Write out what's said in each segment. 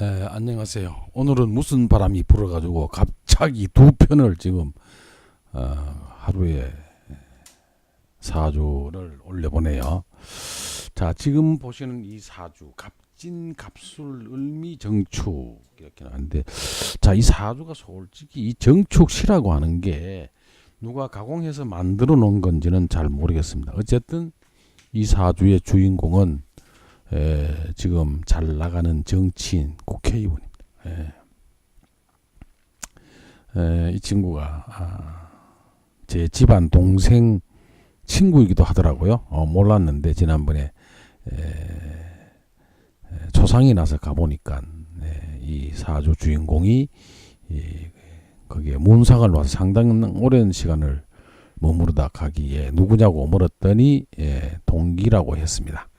안녕하세요. 오늘은 무슨 바람이 불어가지고 갑자기 두 편을 지금 하루에 사주를 올려보네요. 자, 지금 보시는 이 사주 갑진, 갑술, 을미, 정축 이렇게 나왔는데, 자, 이 사주가 솔직히 이 정축시라고 하는 게 누가 가공해서 만들어 놓은 건지는 잘 모르겠습니다. 어쨌든 이 사주의 주인공은 지금 잘 나가는 정치인 국회의원입니다. 이 친구가 제 집안 동생 친구이기도 하더라고요. 몰랐는데 지난번에 초상이 나서 가보니까 이 사주 주인공이 거기에 문상을 와서 상당히 오랜 시간을 머무르다 가기에 누구냐고 물었더니 동기라고 했습니다.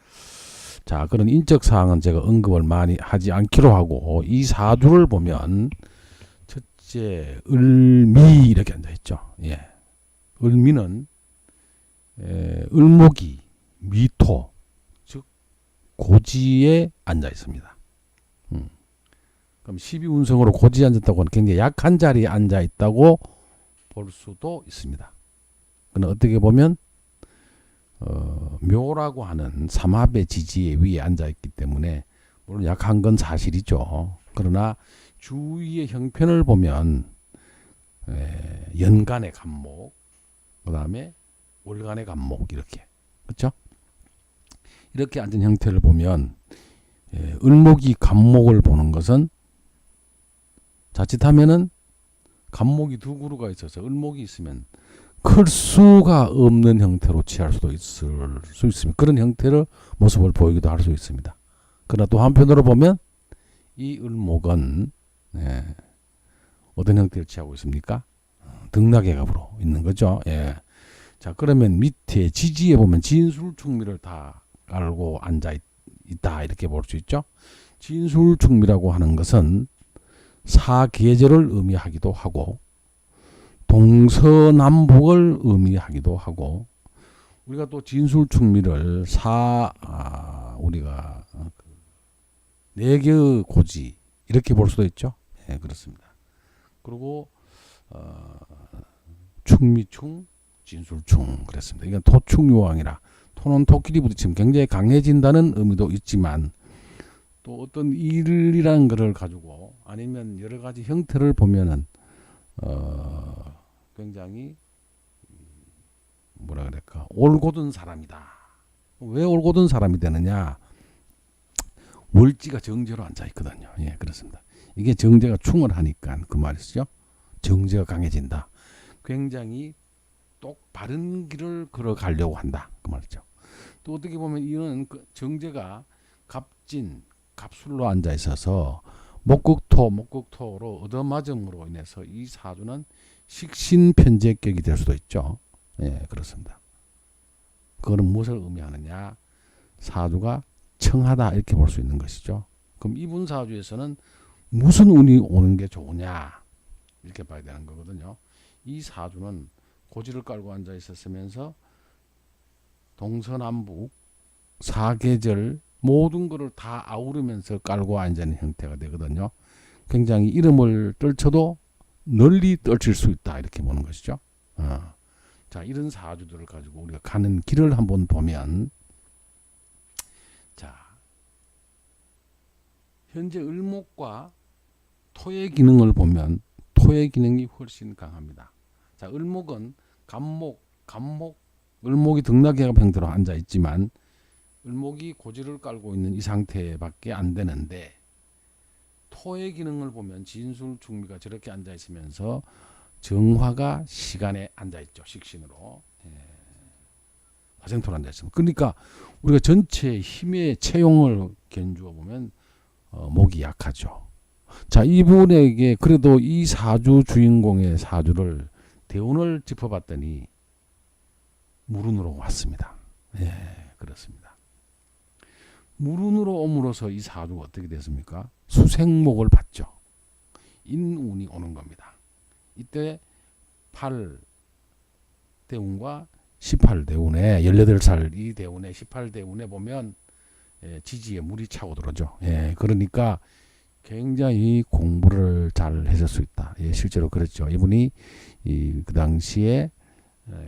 자, 그런 인적 사항은 제가 언급을 많이 하지 않기로 하고, 이 사주를 보면 첫째 을미 이렇게 앉아 있죠. 을미는 을목이 미토, 즉 고지에 앉아 있습니다. 그럼 12운성으로 고지에 앉았다고 하는 굉장히 약한 자리에 앉아 있다고 볼 수도 있습니다. 그는 어떻게 보면 묘라고 하는 삼합의 지지에 위에 앉아있기 때문에 물론 약한 건 사실이죠. 그러나 주위의 형편을 보면 연간의 간목, 그 다음에 월간의 간목 이렇게, 그렇죠? 이렇게 앉은 형태를 보면 을목이 간목을 보는 것은 자칫하면은 간목이 두 그루가 있어서 을목이 있으면 클 수가 없는 형태로 취할 수도 있을 수 있습니다. 그런 형태를 모습을 보이기도 할 수 있습니다. 그러나 또 한편으로 보면 이 을목은 어떤 형태를 취하고 있습니까? 등락의 갑으로 있는 거죠. 자, 그러면 밑에 지지에 보면 진술충미를 다 깔고 앉아 있다 이렇게 볼 수 있죠. 진술충미라고 하는 것은 사계절을 의미하기도 하고 동서남북을 의미하기도 하고, 우리가 또 진술충미를 우리가 네 개의 고지 이렇게 볼 수도 있죠. 그렇습니다. 그리고 충미충, 진술충 그랬습니다. 이건 토충유왕이라, 토는 토끼리 부딪히면 굉장히 강해진다는 의미도 있지만, 또 어떤 일이라는 것을 가지고 아니면 여러 가지 형태를 보면은 굉장히 뭐라 그럴까, 올곧은 사람이다. 왜 올곧은 사람이 되느냐? 월지가 정제로 앉아 있거든요. 그렇습니다. 이게 정제가 충을 하니까 그 말이죠. 정제가 강해진다. 굉장히 똑 바른 길을 걸어가려고 한다. 그 말이죠. 또 어떻게 보면 이는 정제가 갑진, 갑술로 앉아 있어서 목극토로 얻어맞음으로 인해서 이 사주는 식신편제격이 될 수도 있죠. 그렇습니다. 그거는 무엇을 의미하느냐? 사주가 청하다 이렇게 볼 수 있는 것이죠. 그럼 이분 사주에서는 무슨 운이 오는 게 좋으냐? 이렇게 봐야 되는 거거든요. 이 사주는 고지를 깔고 앉아 있었으면서 동서남북 사계절 모든 것을 다 아우르면서 깔고 앉는 형태가 되거든요. 굉장히 이름을 떨쳐도 널리 떨칠 수 있다 이렇게 보는 것이죠. 자, 이런 사주들을 가지고 우리가 가는 길을 한번 보면, 자, 현재 을목과 토의 기능을 보면 토의 기능이 훨씬 강합니다. 자, 을목은 간목, 을목이 등락해가 형태로 앉아 있지만 을목이 고지를 깔고 있는 이 상태밖에 안 되는데, 토의 기능을 보면 진술충미가 저렇게 앉아 있으면서 정화가 시간에 앉아 있죠. 식신으로. 화생토로 앉아 있습니다. 그러니까 우리가 전체 힘의 체용을 견주어 보면 목이 약하죠. 자, 이분에게 그래도 이 사주 주인공의 사주를 대운을 짚어봤더니 물운으로 왔습니다. 그렇습니다. 물운으로 옴으로써 이 사주가 어떻게 됐습니까? 수생목을 받죠. 인운이 오는 겁니다. 이때 8대운과 18대운에 18살 이 대운에 18대운에 보면 지지에 물이 차고 들어오죠. 그러니까 굉장히 공부를 잘 했을 수 있다. 예, 실제로 그랬죠. 이분이 그 당시에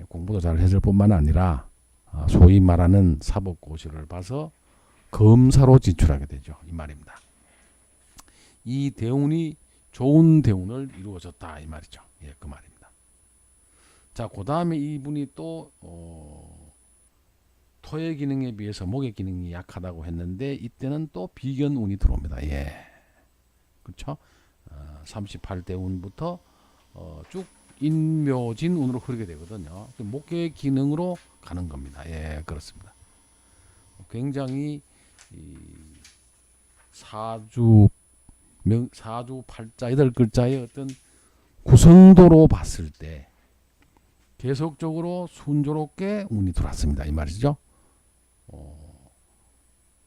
공부도 잘 했을 뿐만 아니라 소위 말하는 사법고시를 봐서 검사로 진출하게 되죠. 이 말입니다. 이 대운이 좋은 대운을 이루어졌다 이 말이죠. 예, 그 말입니다. 자, 그 다음에 이분이 또 토의 기능에 비해서 목의 기능이 약하다고 했는데 이때는 또 비견운이 들어옵니다. 예, 그렇죠. 38대 운부터 쭉 인묘진 운으로 흐르게 되거든요. 목의 기능으로 가는 겁니다. 예, 그렇습니다. 굉장히 사주 팔자 8글자의 어떤 구성도로 봤을 때 계속적으로 순조롭게 운이 들어왔습니다. 이 말이죠.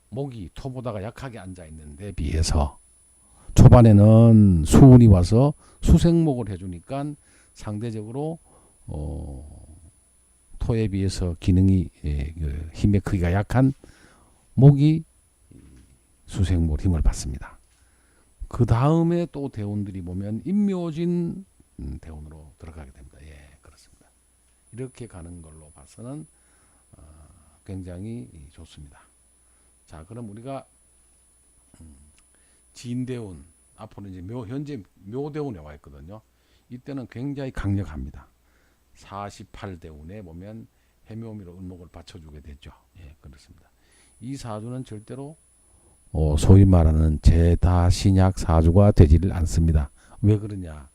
목이 토보다가 약하게 앉아 있는데 비해서 초반에는 수운이 와서 수생목을 해주니까 상대적으로 토에 비해서 기능이 힘의 크기가 약한 목이 수생목 힘을 받습니다. 그 다음에 또 대운들이 보면 인묘진 대운으로 들어가게 됩니다. 예, 그렇습니다. 이렇게 가는 걸로 봐서는 굉장히 좋습니다. 자, 그럼 우리가 진대운 앞으로 이제 현재 묘대운에 와 있거든요. 이때는 굉장히 강력합니다. 48대운에 보면 해묘미로 을목을 받쳐주게 되죠. 예, 그렇습니다. 이 사주는 절대로 소위 말하는 제다신약 사주가 되지를 않습니다. 왜 그러냐?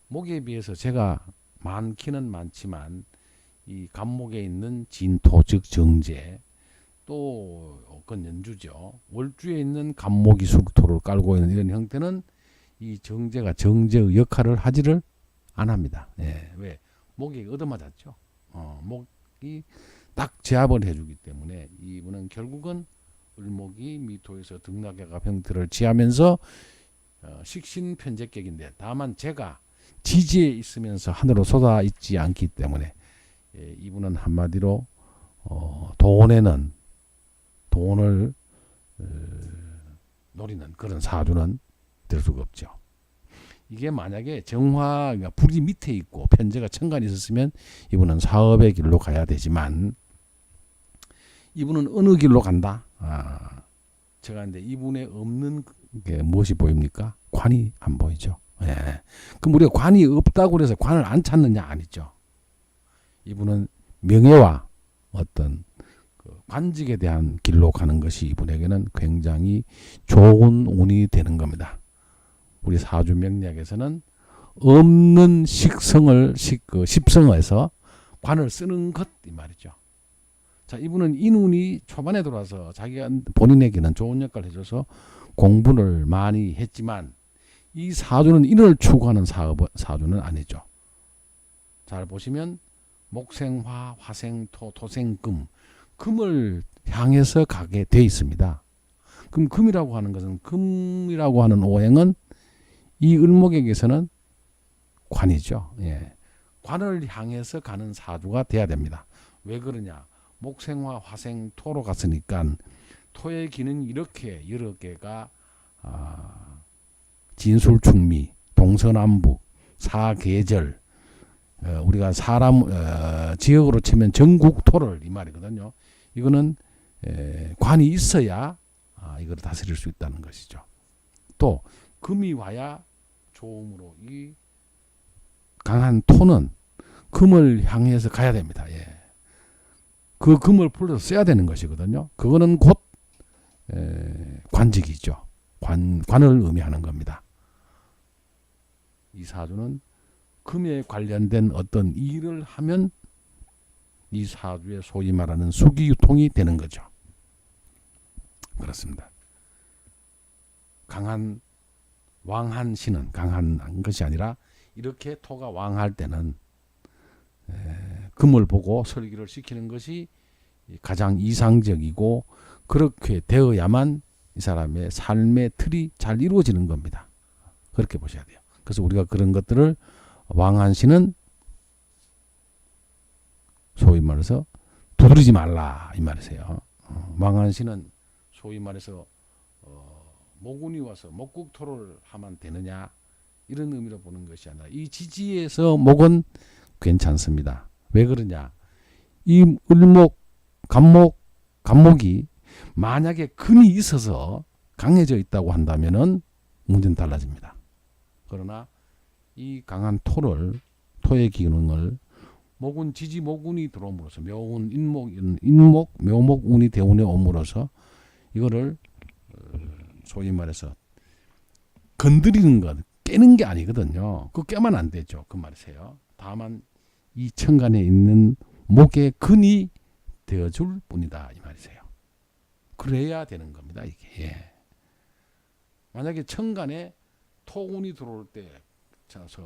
목에 비해서 제가 많기는 많지만 이 간목에 있는 진토 즉 정제 또 그건 연주죠. 월주에 있는 간목이 술토를 깔고 있는 이런 형태는 이 정제가 정제의 역할을 하지를 안 합니다. 예, 왜? 목이 얻어맞았죠. 목이 딱 제압을 해주기 때문에 이분은 결국은 을목이 미토에서 등락해가 형태를 취하면서 식신편제격인데 다만 제가 지지에 있으면서 하늘로 쏟아 있지 않기 때문에 이분은 한마디로 돈에는 돈을 노리는 그런 사주는 될 수가 없죠. 이게 만약에 정화 그러니까 불이 밑에 있고 편제가 천간이 있었으면 이분은 사업의 길로 가야 되지만 이분은 어느 길로 간다? 제가 근데 이분에 없는 게 무엇이 보입니까? 관이 안 보이죠. 예. 그럼 우리가 관이 없다고 해서 관을 안 찾느냐? 아니죠. 이분은 명예와 어떤 관직에 대한 길로 가는 것이 이분에게는 굉장히 좋은 운이 되는 겁니다. 우리 사주 명리학에서는 없는 식성을 십성에서 관을 쓰는 것 이 말이죠. 자, 이분은 인운이 초반에 들어와서 자기가 본인에게는 좋은 역할을 해줘서 공부를 많이 했지만 이 사주는 인을 추구하는 사주는 아니죠. 잘 보시면 목생화, 화생토, 토생금, 금을 향해서 가게 돼 있습니다. 그럼 금이라고 하는 것은 금이라고 하는 오행은 이 을목에게서는 관이죠. 예. 관을 향해서 가는 사주가 돼야 됩니다. 왜 그러냐? 목생화, 화생, 토로 갔으니까 토의 기능이 이렇게 여러 개가 진술충미, 동서남북, 사계절 우리가 사람 지역으로 치면 전국 토를 이 말이거든요. 이거는 관이 있어야 이걸 다스릴 수 있다는 것이죠. 또 금이 와야 조음으로 이 강한 토는 금을 향해서 가야 됩니다. 예. 그 금을 불러서 써야 되는 것이거든요. 그거는 곧 관직이죠. 관을 의미하는 겁니다. 이 사주는 금에 관련된 어떤 일을 하면 이 사주의 소위 말하는 수기유통이 되는 거죠. 그렇습니다. 강한 왕한 신은 강한 것이 아니라 이렇게 토가 왕할 때는 금을 보고 설기를 시키는 것이 가장 이상적이고 그렇게 되어야만 이 사람의 삶의 틀이 잘 이루어지는 겁니다. 그렇게 보셔야 돼요. 그래서 우리가 그런 것들을 왕한신은 소위 말해서 두드리지 말라 이 말이세요. 왕한신은 소위 말해서 모군이 와서 목국토를 하면 되느냐 이런 의미로 보는 것이 아니라 이 지지에서 목은 괜찮습니다. 왜 그러냐? 이 을목, 간목이 만약에 근이 있어서 강해져 있다고 한다면은 문제는 달라집니다. 그러나 이 강한 토의 기능을 목은 지지 모군이 들어옴으로써 묘운 인목 묘목 운이 대운에 옴으로써 이거를 소위 말해서 건드리는 것 깨는 게 아니거든요. 그거 깨면 안 되죠. 그 말이세요. 다만 이 천간에 있는 목의 근이 되어줄 뿐이다 이 말이세요. 그래야 되는 겁니다 이게. 예. 만약에 천간에 토운이 들어올 때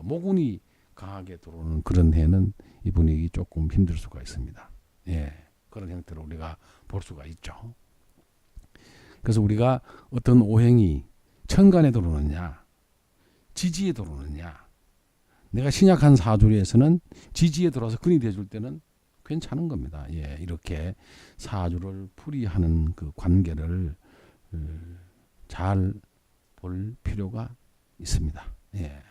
목운이 강하게 들어오는 그런 해는 이 분위기 조금 힘들 수가 있습니다. 예, 그런 형태로 우리가 볼 수가 있죠. 그래서 우리가 어떤 오행이 천간에 들어오느냐 지지에 들어오느냐 내가 신약한 사주에서는 지지에 들어와서 근이 돼줄 때는 괜찮은 겁니다. 예, 이렇게 사주를 풀이하는 그 관계를 잘 볼 필요가 있습니다. 예.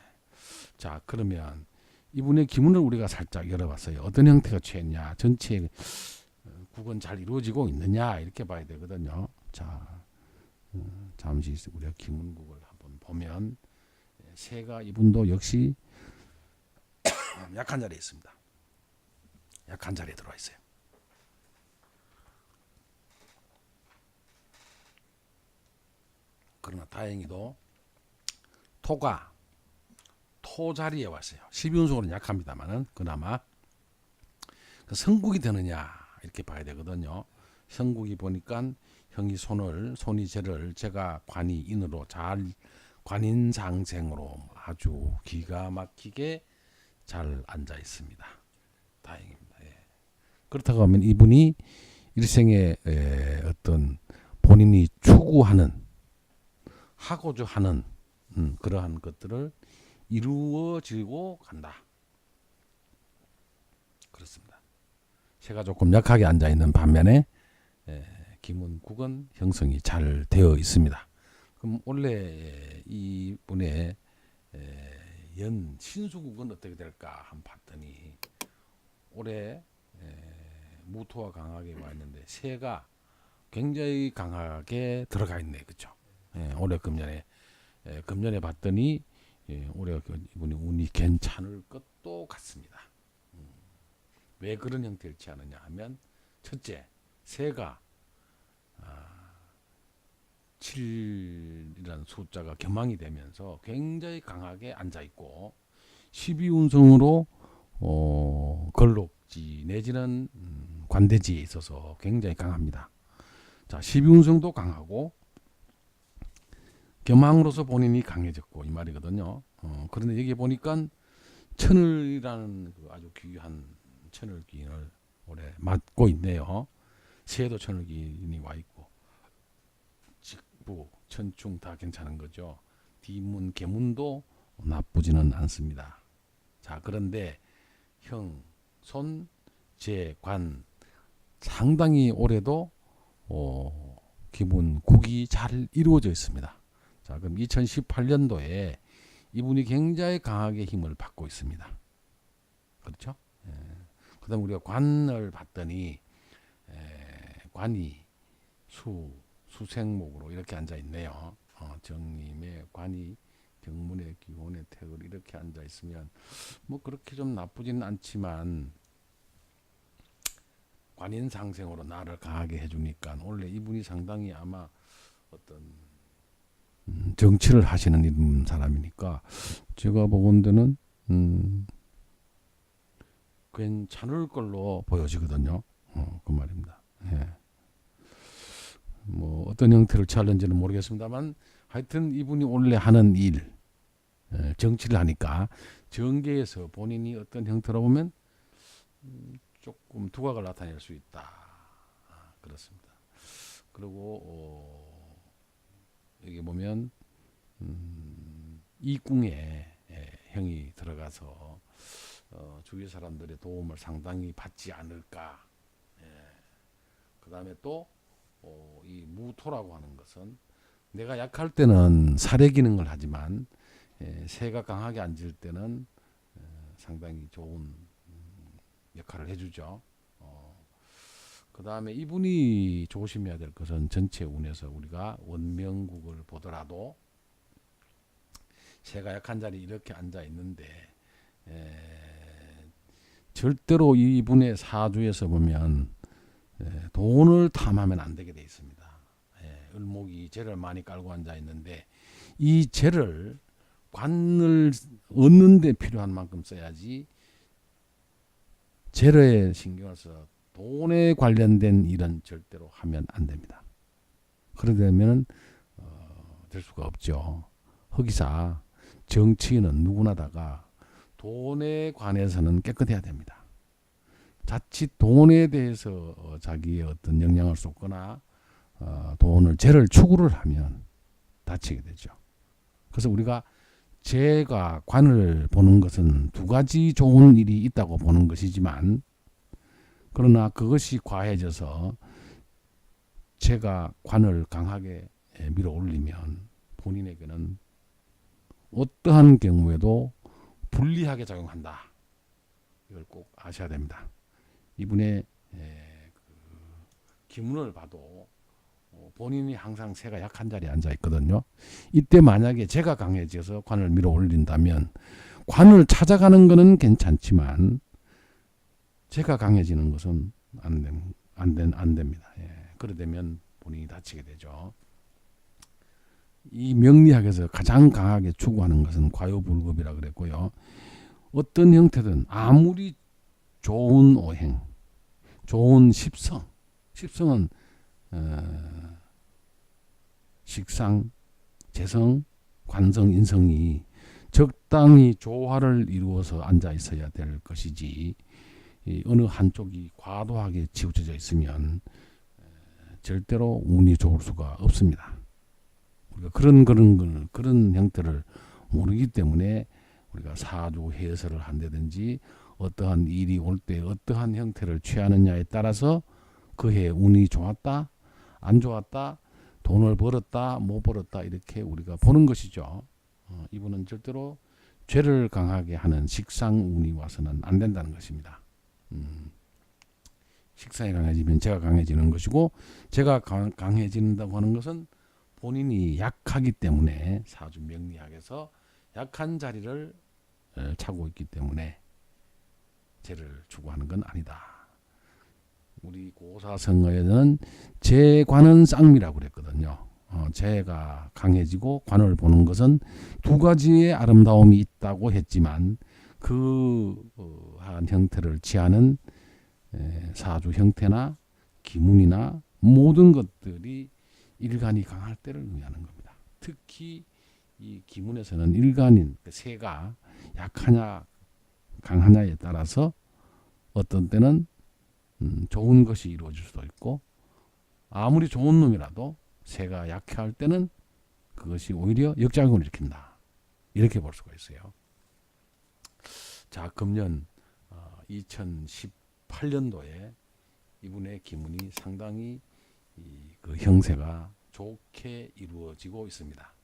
자, 그러면 이분의 기문을 우리가 살짝 열어봤어요. 어떤 형태가 취했냐, 전체 국은 잘 이루어지고 있느냐 이렇게 봐야 되거든요. 자, 잠시 우리가 기문국을 한번 보면 새가 이분도 역시 약한 자리에 있습니다. 약한 자리에 들어와 있어요. 그러나 다행히도 토가 토 자리에 왔어요. 12운석으로는 약합니다만은 그나마 그 성국이 되느냐 이렇게 봐야 되거든요. 성국이 보니까 형이 손이 쟤를 제가 관이인으로 잘 관인상생으로 아주 기가 막히게 잘 앉아 있습니다. 다행입니다. 예. 그렇다고 하면 이분이 일생에 어떤 본인이 추구하는 하고자 하는 그러한 것들을 이루어지고 간다. 그렇습니다. 새가 조금 약하게 앉아 있는 반면에 기문국은 형성이 잘 되어 있습니다. 그럼 원래 이분의 연 신수국은 어떻게 될까 한번 봤더니 올해 무토가 강하게 와 있는데 새가 굉장히 강하게 들어가 있네, 그렇죠? 올해 금년에 봤더니 올해 이분이 운이 괜찮을 것도 같습니다. 왜 그런 형태를 취하느냐 하면 첫째, 새가 7이라는 숫자가 겸황이 되면서 굉장히 강하게 앉아 있고 12운성으로 걸록지 내지는 관대지에 있어서 굉장히 강합니다. 자, 12운성도 강하고 겸황으로서 본인이 강해졌고 이 말이거든요. 그런데 여기 보니까 천을이라는 그 아주 귀한 천을기인을 올해 맡고 있네요. 새도 천을기인이 와 있고 직부, 천충 다 괜찮은 거죠. 디문, 계문도 나쁘지는 않습니다. 자, 그런데 형, 손, 재, 관 상당히 올해도 기문, 국이 잘 이루어져 있습니다. 자, 그럼 2018년도에 이분이 굉장히 강하게 힘을 받고 있습니다. 그렇죠? 그 다음 우리가 관을 봤더니 관이 수생목으로 이렇게 앉아 있네요. 정님의 관이 경문의 기혼의 태을 이렇게 앉아 있으면 뭐 그렇게 좀 나쁘지는 않지만 관인상생으로 나를 강하게 해주니까 원래 이분이 상당히 아마 어떤 정치를 하시는 이런 사람이니까 제가 보건대는 괜찮을 걸로 보여지거든요. 그 말입니다. 예. 뭐 어떤 형태를 취할는지는 모르겠습니다만 하여튼 이분이 원래 하는 일 정치를 하니까 정계에서 본인이 어떤 형태로 보면 조금 두각을 나타낼 수 있다. 그렇습니다. 그리고 여기 보면 이궁에 형이 들어가서 주위 사람들의 도움을 상당히 받지 않을까. 그 다음에 또 이 무토라고 하는 것은 내가 약할 때는 살해 기능을 하지만 새가 강하게 앉을 때는 상당히 좋은 역할을 해주죠. 그 다음에 이분이 조심해야 될 것은 전체 운에서 우리가 원명국을 보더라도 새가 약한 자리 이렇게 앉아 있는데 절대로 이분의 사주에서 보면 돈을 탐하면 안 되게 돼 있습니다. 을목이 재를 많이 깔고 앉아 있는데 이 재를 관을 얻는 데 필요한 만큼 써야지 재료에 신경을 써 돈에 관련된 일은 절대로 하면 안 됩니다. 그러려면 될 수가 없죠. 흑이사 정치인은 누구나 다가 돈에 관해서는 깨끗해야 됩니다. 자칫 돈에 대해서 자기의 어떤 영향을 쏟거나 돈을 재를 추구를 하면 다치게 되죠. 그래서 우리가 재가 관을 보는 것은 두 가지 좋은 일이 있다고 보는 것이지만 그러나 그것이 과해져서 재가 관을 강하게 밀어 올리면 본인에게는 어떠한 경우에도 불리하게 작용한다. 이걸 꼭 아셔야 됩니다. 이분의 기문을 봐도 본인이 항상 새가 약한 자리에 앉아 있거든요. 이때 만약에 재가 강해져서 관을 밀어 올린다면 관을 찾아가는 것은 괜찮지만 재가 강해지는 것은 안 됩니다. 그러되면 본인이 다치게 되죠. 이 명리학에서 가장 강하게 추구하는 것은 과요불급이라 그랬고요. 어떤 형태든 아무리 좋은 오행, 좋은 십성은 식상, 재성, 관성, 인성이 적당히 조화를 이루어서 앉아 있어야 될 것이지 어느 한쪽이 과도하게 치우쳐져 있으면 절대로 운이 좋을 수가 없습니다. 우리가 그런 형태를 모르기 때문에 우리가 사주 해설을 한다든지 어떠한 일이 올 때 어떠한 형태를 취하느냐에 따라서 그 해 운이 좋았다, 안 좋았다, 돈을 벌었다, 못 벌었다 이렇게 우리가 보는 것이죠. 이분은 절대로 죄를 강하게 하는 식상운이 와서는 안 된다는 것입니다. 식상이 강해지면 재가 강해지는 것이고 재가 강해진다고 하는 것은 본인이 약하기 때문에 사주 명리학에서 약한 자리를 차고 있기 때문에 재를 추구하는 건 아니다. 우리 고사성어에는 재관은 쌍미라고 그랬거든요. 재가 강해지고 관을 보는 것은 두 가지의 아름다움이 있다고 했지만 그한 형태를 취하는 사주 형태나 기문이나 모든 것들이 일간이 강할 때를 의미하는 겁니다. 특히 이 기문에서는 일간인 새가 약하냐 강하냐에 따라서 어떤 때는 좋은 것이 이루어질 수도 있고 아무리 좋은 놈이라도 새가 약할 때는 그것이 오히려 역작용을 일으킨다. 이렇게 볼 수가 있어요. 자, 금년 2018년도에 이분의 기문이 상당히 그 형세가 좋게 이루어지고 있습니다.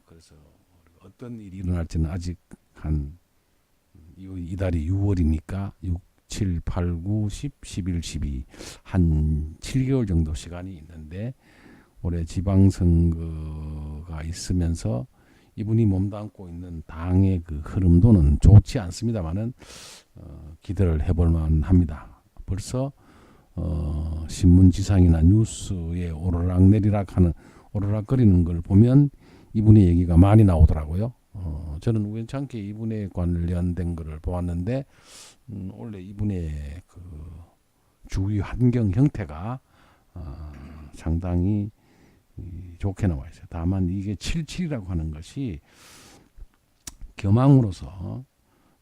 그래서 어떤 일이 일어날지는 아직 이달이 6월이니까 6, 7, 8, 9, 10, 11, 12 한 7개월 정도 시간이 있는데 올해 지방선거가 있으면서 이분이 몸담고 있는 당의 그 흐름도는 좋지 않습니다만은 기대를 해볼 만합니다. 벌써 신문지상이나 뉴스에 오르락거리는 걸 보면 이분의 얘기가 많이 나오더라고요. 저는 우연찮게 이분에 관련된 것을 보았는데 원래 이분의 그 주위 환경 형태가 상당히 좋게 나와 있어요. 다만 이게 77이라고 하는 것이 겸황으로서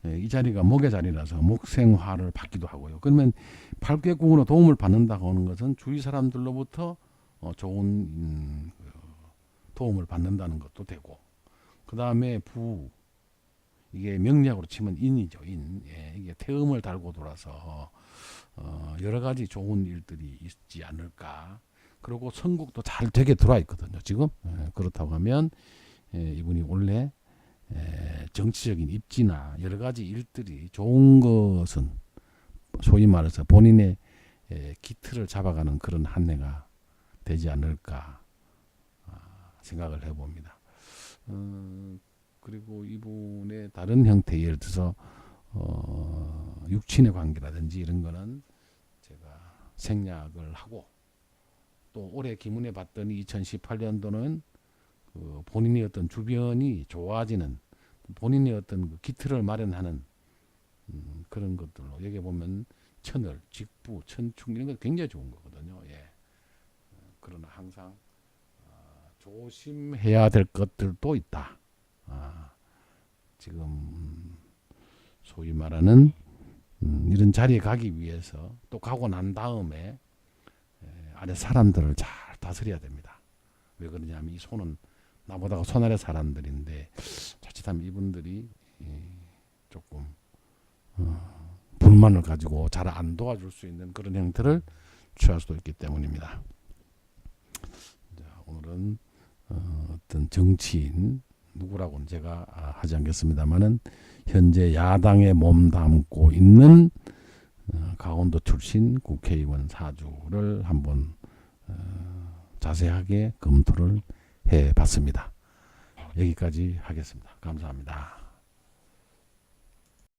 이 자리가 목의 자리라서 목생화를 받기도 하고요. 그러면 팔괘궁으로 도움을 받는다고 하는 것은 주위 사람들로부터 좋은 도움을 받는다는 것도 되고 그 다음에 부 이게 명리학으로 치면 인이죠. 인. 이게 태음을 달고 돌아서 여러 가지 좋은 일들이 있지 않을까. 그리고 선국도 잘 되게 들어와 있거든요. 지금. 그렇다고 하면 이분이 원래 정치적인 입지나 여러 가지 일들이 좋은 것은 소위 말해서 본인의 기틀을 잡아가는 그런 한 해가 되지 않을까 생각을 해봅니다. 그리고 이분의 다른 형태, 예를 들어서 육친의 관계라든지 이런 거는 제가 생략을 하고, 또 올해 기문에 봤더니 2018년도는 그 본인의 어떤 주변이 좋아지는, 본인의 어떤 그 기틀을 마련하는 그런 것들로, 여기 보면 천을, 직부, 천충 이런 것 굉장히 좋은 거거든요. 그러나 항상 조심해야 될 것들도 있다. 지금 소위 말하는 이런 자리에 가기 위해서, 또 가고 난 다음에 아래 사람들을 잘 다스려야 됩니다. 왜 그러냐면 이 손은 나보다 손 아래 사람들인데, 자칫하면 이분들이 조금 불만을 가지고 잘 안 도와줄 수 있는 그런 형태를 취할 수도 있기 때문입니다. 자, 오늘은 어떤 정치인 누구라고는 제가 하지 않겠습니다만은 현재 야당에 몸담고 있는 강원도 출신 국회의원 사주를 한번 자세하게 검토를 해봤습니다. 여기까지 하겠습니다. 감사합니다.